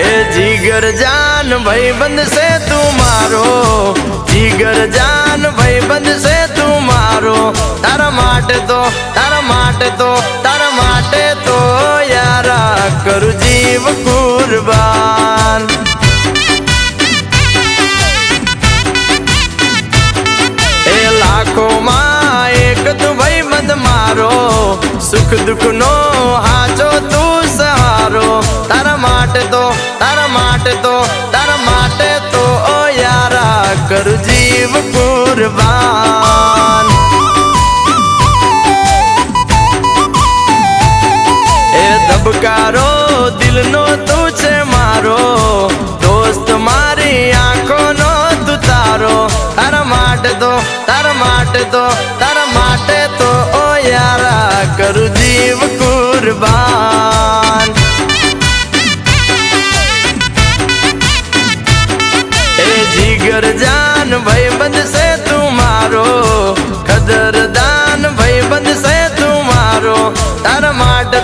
ए जिगर जान भाईबंद से तू मारो, जिगर जान भाईबंद से तू मारो। तारा माटे तो यारा करू जीव कुर्बान। ए लाखों मां एक तू भाईबंद मारो, सुख दुख नो हाचो तू सहारो। तारा माटे तो ओ यारा करू जीव कुर्बान। ए धबकारो दिल नो तू छे मारो, दोस्त मारी आंखों नो तू तारो। तारा माटे तो ओ यारा करू जीव कुर्बान। जिगर जान भाईबंद से तू मारो, कदरदान भाईबंद से तू मारो। तारा माटे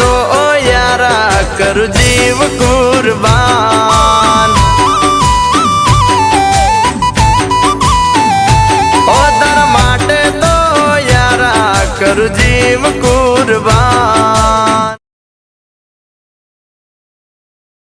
तो ओ यारा करू जीव कुर्बान।